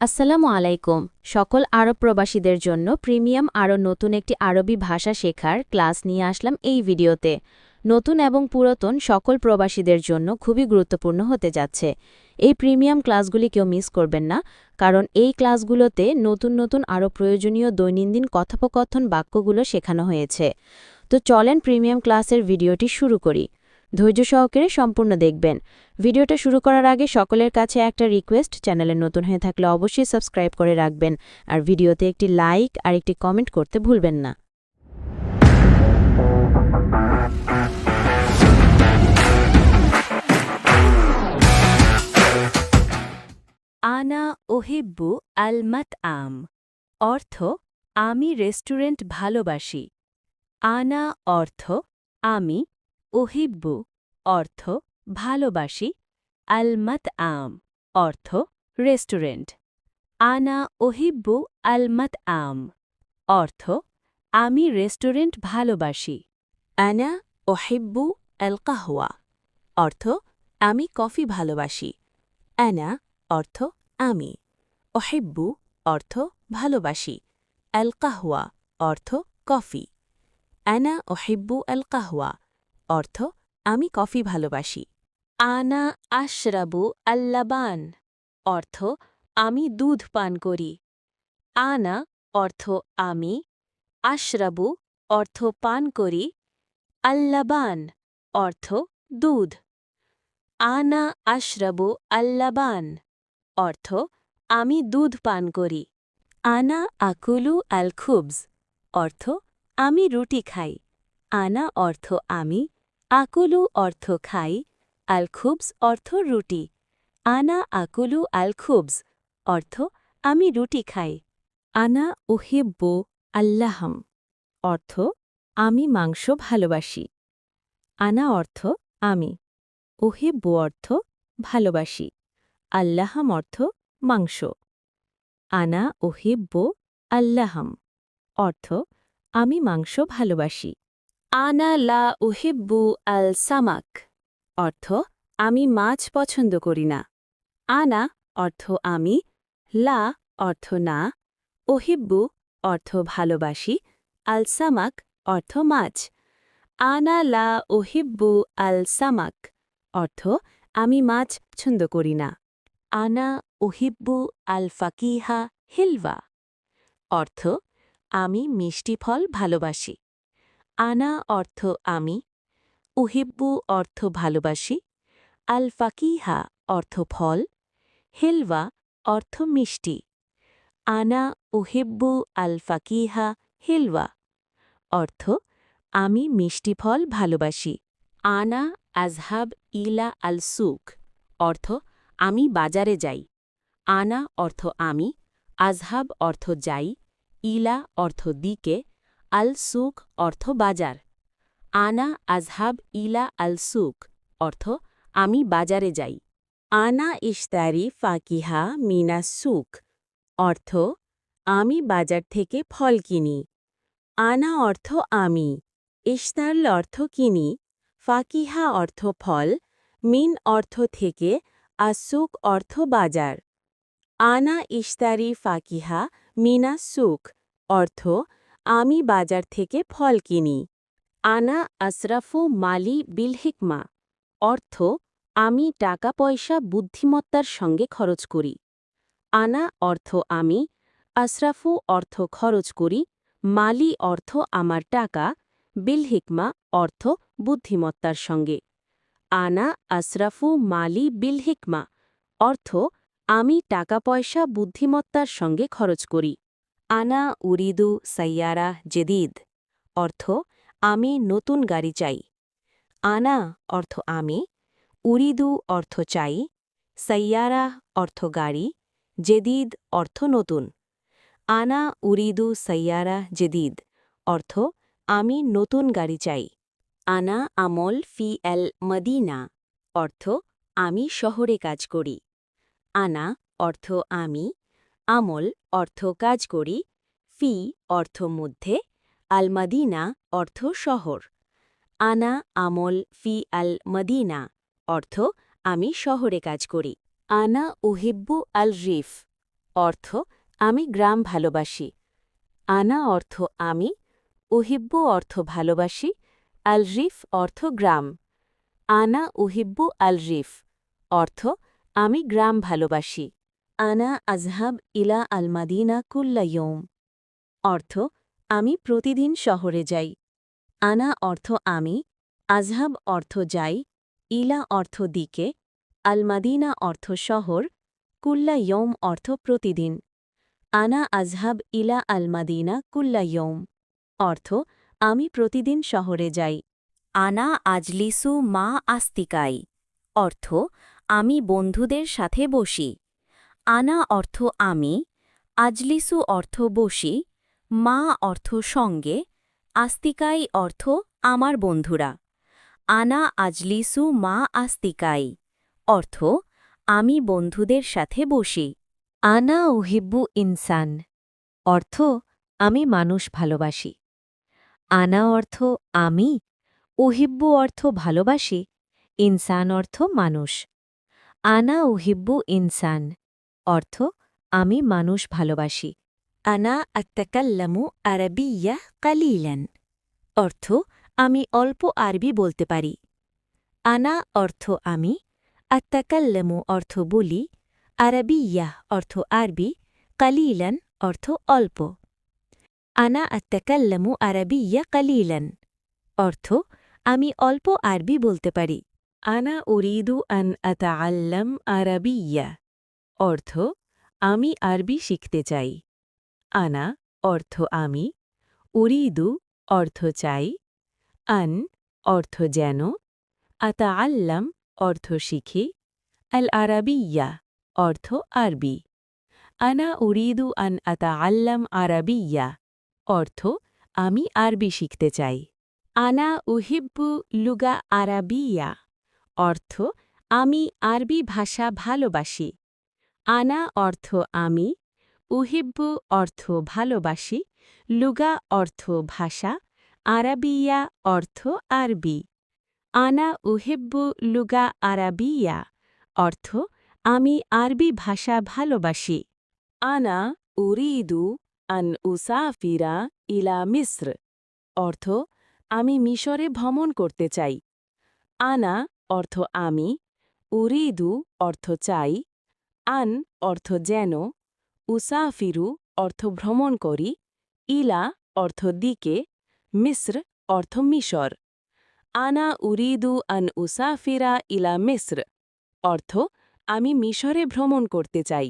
আসসালামু আলাইকুম। সকল আরব প্রবাসীদের জন্য প্রিমিয়াম আরও নতুন একটি আরবি ভাষা শেখার ক্লাস নিয়ে আসলাম এই ভিডিওতে। নতুন এবং পুরাতন সকল প্রবাসীদের জন্য খুবই গুরুত্বপূর্ণ হতে যাচ্ছে। এই প্রিমিয়াম ক্লাসগুলি কেউ মিস করবেন না, কারণ এই ক্লাসগুলোতে নতুন নতুন আরও প্রয়োজনীয় দৈনন্দিন কথোপকথন বাক্যগুলো শেখানো হয়েছে। তো চলেন প্রিমিয়াম ক্লাসের ভিডিওটি শুরু করি। ধৈর্য সহকারে সম্পূর্ণ দেখবেন। ভিডিওটা শুরু করার আগে সকলের কাছে একটা রিকোয়েস্ট, চ্যানেলে নতুন হয়ে থাকলে অবশ্যই সাবস্ক্রাইব করে রাখবেন, আর ভিডিওতে একটি লাইক আর একটি কমেন্ট করতে ভুলবেন না। আনা ওহিব্বু আল মাতআম অর্থ আমি রেস্টুরেন্ট ভালোবাসি। আনা অর্থ আমি, ওহিব্বু অর্থ ভালোবাসি, আল মাতআম অর্থ রেস্টুরেন্ট। আনা ওহিব্বু আল মাতআম অর্থ আমি রেস্টুরেন্ট ভালোবাসি। আনা ওহিব্বু আল কাহওয়া অর্থ আমি কফি ভালোবাসি। আনা অর্থ আমি, ওহিব্বু অর্থ ভালোবাসি, আল কাহওয়া অর্থ কফি। আনা ওহিব্বু আল কাহওয়া অর্থ আমি কফি ভালোবাসি। আনা আশরাবু আল্লাবান অর্থ আমি দুধ পান করি। আনা অর্থ আমি, আশরাবু অর্থ পান করি, আল্লাবান অর্থ দুধ। আনা আশরাবু আল্লাবান অর্থ আমি দুধ পান করি। আনা আকুলু আল খুবজ অর্থ আমি রুটি খাই। আনা অর্থ আমি, আকুলু অর্থ খাই, আল খুবজ অর্থ রুটি। আনা আকুলু আল খুবজ অর্থ আমি রুটি খাই। আনা উহিব্বু আল্লাহম অর্থ আমি মাংস ভালোবাসি। আনা অর্থ আমি, উহিব্বু অর্থ ভালোবাসি, আল্লাহম অর্থ মাংস। আনা উহিব্বু আল্লাহম অর্থ আমি মাংস ভালোবাসি। আনা লা উহিব্বু আল সামাক অর্থ আমি মাছ পছন্দ করি না। আনা অর্থ আমি, লা অর্থ না, উহিব্বু অর্থ ভালোবাসি, আল সামাক অর্থ মাছ। আনা লা উহিব্বু আল সামাক অর্থ আমি মাছ পছন্দ করি না। আনা উহিব্বু আল ফাকিহা হিলওয়া অর্থ আমি মিষ্টি ফল ভালোবাসি। আনা অর্থ আমি, উহিব্বু অর্থ ভালোবাসি, আল ফাকিহা অর্থ ফল, হিলওয়া অর্থ মিষ্টি। আনা উহিব্বু আল ফাকিহা হিলওয়া অর্থ আমি মিষ্টি ফল ভালোবাসি। আনা আজহাব ইলা আল সুক অর্থ আমি বাজারে যাই। আনা অর্থ আমি, আজহাব অর্থ যাই, ইলা অর্থ দিকে, আল সুক অর্থ বাজার। আনা আজহাব ইলা আল সুক অর্থ আমি বাজারে যাই। আনা ইশতারি ফাকিহা মিনা সুক অর্থ আমি বাজার থেকে ফল কিনি। আনা অর্থ আমি, ইশতার অর্থ কিনি, ফাকিহা অর্থ ফল, মিন অর্থ থেকে, আসুক অর্থ বাজার। আনা ইশতারি ফাকিহা মিনা সুক অর্থ আমি বাজার থেকে ফল কিনি। আনা আশরাফু মালি বিল হিকমা অর্থ আমি টাকা পয়সা বুদ্ধিমত্তার সঙ্গে খরচ করি। আনা অর্থ আমি, আশরাফু অর্থ খরচ করি, মালি অর্থ আমার টাকা, বিল হিকমা অর্থ বুদ্ধিমত্তার সঙ্গে। আনা আশরাফু মালি বিল হিকমা অর্থ আমি টাকা পয়সা বুদ্ধিমত্তার সঙ্গে খরচ করি। আনা উরিদু সাইয়ারা জেদিদ অর্থ আমি নতুন গাড়ি চাই। আনা অর্থ আমি, উরিদু অর্থ চাই, সাইয়ারা অর্থ গাড়ি, জেদিদ অর্থ নতুন। আনা উরিদু সাইয়ারা জেদিদ অর্থ আমি নতুন গাড়ি চাই। আনা আমল ফি এল মদিনা অর্থ আমি শহরে কাজ করি। আনা অর্থ আমি, আমল অর্থ কাজ করি, ফি অর্থ মধ্যে, আল মদিনা অর্থ শহর। আনা আমল ফি আল মদিনা অর্থ আমি শহরে কাজ করি। আনা উহিব্বু আল রিফ অর্থ আমি গ্রাম ভালোবাসি। আনা অর্থ আমি, উহিব্বু অর্থ ভালোবাসি, আল রিফ অর্থ গ্রাম। আনা উহিব্বু আল রিফ অর্থ আমি গ্রাম ভালোবাসি। আনা আজহাব ইলা আল মাদিনা কুল্লা ইয়ৌম অর্থ আমি প্রতিদিন শহরে যাই। আনা অর্থ আমি, আজহাব অর্থ যাই, ইলা অর্থ দিকে, আল মাদিনা অর্থ শহর, কুল্লা ইয়ৌম অর্থ প্রতিদিন। আনা আজহাব ইলা আল মাদিনা কুল্লা ইয়ৌম অর্থ আমি প্রতিদিন শহরে যাই। আনা আজলিসু মা আস্তিকাই অর্থ আমি বন্ধুদের সাথে বসি। আনা অর্থ আমি, আজলিসু অর্থ বসি, মা অর্থ সঙ্গে, আস্তিকাই অর্থ আমার বন্ধুরা। আনা আজলিসু মা আস্তিকাই অর্থ আমি বন্ধুদের সাথে বসি। আনা উহিব্বু ইনসান অর্থ আমি মানুষ ভালোবাসি। আনা অর্থ আমি, উহিব্বু অর্থ ভালোবাসি, ইনসান অর্থ মানুষ। আনা উহিব্বু ইনসান অর্থ আমি মানুষ ভালোবাসি। আনা আত্তাকাল্লামু আরাবিয়্যা কালিলান অর্থ আমি অল্প আরবি বলতে পারি। আনা অর্থ আমি, আত্তাকাল্লামু অর্থ বলি, আরাবিয়্যা অর্থ আরবি, কালিলান অর্থ অল্প। আনা আত্তাকাল্লামু আরাবিয়্যা কালিলান অর্থ আমি অল্প আরবি বলতে পারি। আনা উরিদু আন আতাআল্লাম আরাবিয়্যা অর্থ আমি আরবি শিখতে চাই। আনা অর্থ আমি, উরিদু অর্থ চাই, আন অর্থ যেন, আতাআল্লাম অর্থ শিখি, আল আরাবিয়্যা অর্থ আরবি। আনা উরিদু আন আতাআল্লাম আরাবিয়্যা অর্থ আমি আরবি শিখতে চাই। আনা উহিব্বু লুগা আরাবিয়্যা অর্থ আমি আরবি ভাষা ভালোবাসি। আনা অর্থ আমি, উহিব্বু অর্থ ভালোবাসি, লুগা অর্থ ভাষা, আরাবিয়া অর্থ আরবি। আনা উহিব্বু লুগা আরাবিয়া অর্থ আমি আরবি ভাষা ভালোবাসি। আনা উরিদু আন উসাফিরা ইলা মিস্র অর্থ আমি মিশরে ভ্রমণ করতে চাই। আনা অর্থ আমি, উরিদু অর্থ চাই, আন অর্থ যেন, উসাফিরু অর্থ ভ্রমণ করি, ইলা অর্থ দিকে, মিস্র অর্থ মিশর। আনা উরিদু আন উসাফিরা ইলা মিস্র অর্থ আমি মিশরে ভ্রমণ করতে চাই।